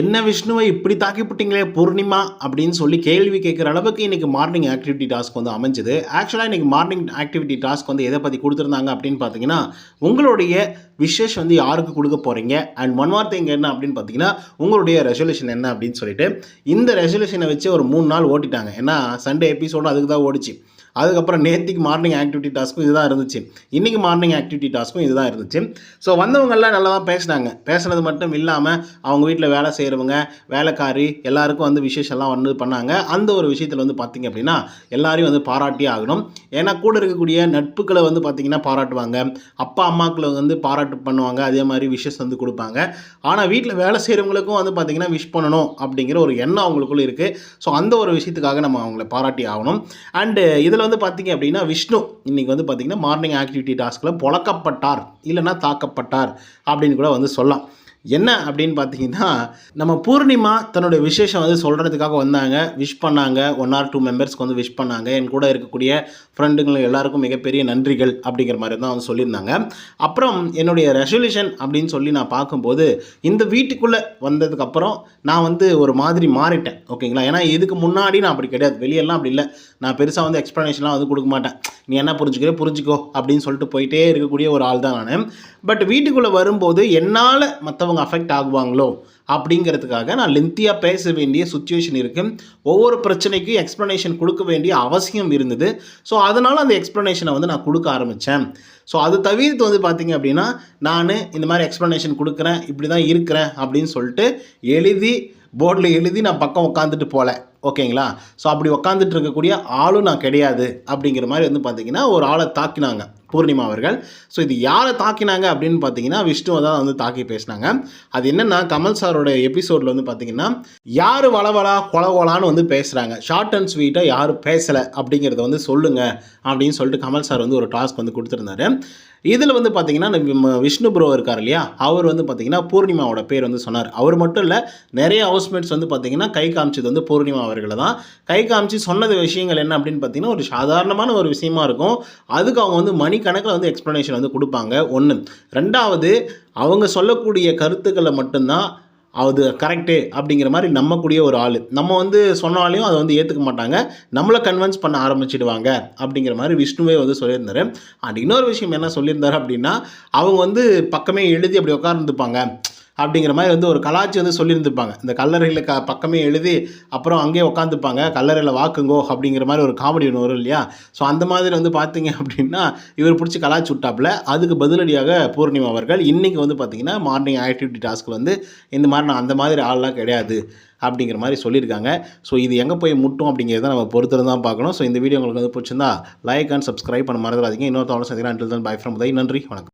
என்ன விஷ்ணுவை இப்படி தாக்கிப்பிட்டீங்களே பூர்ணிமா அப்படின்னு சொல்லி கேள்வி கேட்குற அளவுக்கு இன்றைக்கி மார்னிங் ஆக்டிவிட்டி டாஸ்க் வந்து அமைஞ்சது. ஆக்சுவலாக இன்றைக்கி மார்னிங் ஆக்டிவிட்டி டாஸ்க் வந்து எதை பற்றி கொடுத்துருந்தாங்க அப்படின்னு பார்த்தீங்கன்னா, உங்களுடைய விஷஸ் வந்து யாருக்கு கொடுக்க போகிறீங்க அண்ட் ஒன் வார்த்தை இங்கே என்ன அப்படின்னு பார்த்தீங்கன்னா, உங்களுடைய ரெசல்யூஷன் என்ன அப்படின்னு சொல்லிட்டு இந்த ரெசல்யூஷனை வச்சு ஒரு 3 நாள் ஓட்டிட்டாங்க. ஏன்னா சண்டே எபிசோடு அதுக்கு தான் ஓடிச்சு. அதுக்கப்புறம் நேற்றுக்கு மார்னிங் ஆக்டிவிட்டி டாஸ்க்கும் இதுதான் இருந்துச்சு. இன்றைக்கி மார்னிங் ஆக்டிவிட்டி டாஸ்க்கும் இதுதான் இருந்துச்சு. ஸோ வந்தவங்கெல்லாம் நல்லா தான் பேசினாங்க. பேசுனது மட்டும் இல்லாமல் அவங்க வீட்டில் வேலை செய்கிறவங்க, வேலைக்காரி எல்லாருக்கும் வந்து விசேஷம்லாம் வந்து பண்ணாங்க. அந்த ஒரு விஷயத்தில் வந்து பார்த்திங்க அப்படின்னா எல்லாரையும் வந்து பாராட்டியே ஆகணும். ஏன்னா கூட இருக்கக்கூடிய நட்புகளை வந்து பார்த்திங்கன்னா பாராட்டுவாங்க, அப்பா அம்மாக்களை வந்து பாராட்டு பண்ணுவாங்க, அதே மாதிரி விஷஸ் வந்து கொடுப்பாங்க. ஆனால் வீட்டில் வேலை செய்கிறவங்களுக்கும் வந்து பார்த்திங்கன்னா விஷ் பண்ணணும் அப்படிங்கிற ஒரு எண்ணம் அவங்களுக்குள்ளே இருக்குது. ஸோ அந்த ஒரு விஷயத்துக்காக நம்ம அவங்கள பாராட்டி ஆகணும். அண்டு இதில் வந்து பார்த்திங்க அப்படின்னா விஷ்ணு இன்றைக்கி வந்து பார்த்திங்கன்னா மார்னிங் ஆக்டிவிட்டி டாஸ்கில் பொழக்கப்பட்டார் இல்லைன்னா தாக்கப்பட்டார் அப்படின்னு கூட வந்து சொல்லலாம். என்ன அப்படின்னு பார்த்தீங்கன்னா, நம்ம பூர்ணிமா தன்னுடைய விசேஷம் வந்து சொல்கிறதுக்காக வந்தாங்க, விஷ் பண்ணாங்க. 1 or 2 மெம்பர்ஸ்க்கு வந்து விஷ் பண்ணாங்க. என் கூட இருக்கக்கூடிய ஃப்ரெண்டுங்கள் எல்லாருக்கும் மிகப்பெரிய நன்றிகள் அப்படிங்கிற மாதிரி தான் வந்து சொல்லியிருந்தாங்க. அப்புறம் என்னுடைய ரெசல்யூஷன் அப்படின்னு சொல்லி நான் பார்க்கும்போது, இந்த வீட்டுக்குள்ளே வந்ததுக்கப்புறம் நான் வந்து ஒரு மாதிரி மாறிட்டேன். ஓகேங்களா? ஏன்னா இதுக்கு முன்னாடி நான் அப்படி கிடையாது. வெளியெல்லாம் அப்படி இல்லை. நான் பெருசாக வந்து எக்ஸ்ப்ளனேஷன்லாம் வந்து கொடுக்க மாட்டேன். நீ என்ன புரிஞ்சுக்கோ அப்படின்னு சொல்லிட்டு போயிட்டே இருக்கக்கூடிய ஒரு ஆள் தான் நான். பட் வீட்டுக்குள்ளே வரும்போது என்னால் மற்றவங்க அஃபெக்ட் ஆகுவாங்களோ அப்படிங்கிறதுக்காக நான் லென்த்தியாக பேச வேண்டிய சுச்சுவேஷன் இருக்குது. ஒவ்வொரு பிரச்சனைக்கும் எக்ஸ்ப்ளனேஷன் கொடுக்க வேண்டிய அவசியம் இருந்தது. ஸோ அதனால் அந்த எக்ஸ்ப்ளனேஷனை வந்து நான் கொடுக்க ஆரம்பித்தேன். ஸோ அது தவிர்த்து வந்து பார்த்திங்க அப்படின்னா, நான் இந்த மாதிரி எக்ஸ்ப்ளனேஷன் கொடுக்குறேன், இப்படி தான் இருக்கிறேன் அப்படின்னு சொல்லிட்டு போர்டில் எழுதி நான் பக்கம் உட்காந்துட்டு போகல. ஓகேங்களா? ஸோ அப்படி உட்காந்துட்டு இருக்கக்கூடிய ஆளும் நான் கிடையாது அப்படிங்கிற மாதிரி வந்து பார்த்திங்கன்னா ஒரு ஆளை தாக்கினாங்க பூர்ணிமா அவர்கள். ஸோ இது யாரை தாக்கினாங்க அப்படின்னு பார்த்தீங்கன்னா, விஷ்ணுவை தான் வந்து தாக்கி பேசினாங்க. அது என்னென்னா, கமல் சாரோட எபிசோடில் வந்து பார்த்திங்கன்னா, யார் வளவலா கொலகொலான்னு வந்து பேசுகிறாங்க, ஷார்ட் அண்ட் ஸ்வீட்டாக யார் பேசலை அப்படிங்கிறத வந்து சொல்லுங்கள் அப்படின்னு சொல்லிட்டு கமல் சார் வந்து ஒரு டாஸ்க் வந்து கொடுத்துருந்தாரு. இதில் வந்து பார்த்திங்கன்னா விஷ்ணு ப்ரோ இருக்கார் இல்லையா, அவர் வந்து பார்த்திங்கன்னா பூர்ணிமாவோட பேர் வந்து சொன்னார். அவர் மட்டும் இல்லை, நிறைய ஹவுஸ்மேட்ஸ் வந்து பார்த்திங்கன்னா கை காமிச்சது வந்து பூர்ணிமா அவர்களை தான். கை காமிச்சு சொன்னது விஷயங்கள் என்ன அப்படின்னு பார்த்திங்கன்னா, ஒரு சாதாரணமான ஒரு விஷயமா இருக்கும். அதுக்கு அவங்க வந்து மணிக்கணக்கில் வந்து எக்ஸ்ப்ளனேஷன் வந்து கொடுப்பாங்க. 1. 2வது, அவங்க சொல்லக்கூடிய கருத்துக்களை மட்டும்தான் அது கரெக்டு அப்படிங்கிற மாதிரி நம்பக்கூடிய ஒரு ஆள். நம்ம வந்து சொன்னாலையும் அதை வந்து ஏற்றுக்க மாட்டாங்க, நம்மளை கன்வின்ஸ் பண்ண ஆரம்பிச்சிடுவாங்க அப்படிங்கிற மாதிரி விஷ்ணுவே வந்து சொல்லியிருந்தார். அண்ட் இன்னொரு விஷயம் என்ன சொல்லியிருந்தார் அப்படின்னா, அவங்க வந்து பக்கமே எழுதி அப்படி உட்கார்ந்துருப்பாங்க அப்படிங்கிற மாதிரி வந்து ஒரு கலாச்சி வந்து சொல்லியிருந்துருப்பாங்க. இந்த கல்லறையில் பக்கமே எழுதி அப்புறம் அங்கேயே உட்காந்துப்பாங்க, கல்லறையில் வாக்குங்கோ அப்படிங்கிற மாதிரி ஒரு காமெடி ஒன்று வரும் இல்லையா. ஸோ அந்த மாதிரி வந்து பார்த்திங்க அப்படின்னா இவர் பிடிச்சி கலாச்சி விட்டாப்புல. அதுக்கு பதிலடியாக பூர்ணிமா அவர்கள் இன்றைக்கி வந்து பார்த்திங்கன்னா மார்னிங் ஆக்டிவிட்டி டாஸ்கில் வந்து இந்த மாதிரி நான் அந்த மாதிரி ஆள்லாம் கிடையாது அப்படிங்கிற மாதிரி சொல்லியிருக்காங்க. ஸோ இது எங்கே போய் முட்டும் அப்படிங்கிறத நம்ம பொறுத்து தான் பார்க்கணும். ஸோ இந்த வீடியோ உங்களுக்கு வந்து பிடிச்சிருந்தா லைக் அண்ட் சப்ஸ்கிரைப் பண்ண மறந்துடாதீங்க. இன்னொருத்தவங்க சந்திக்கிறேன். Until then by from Uday. நன்றி, வணக்கம்.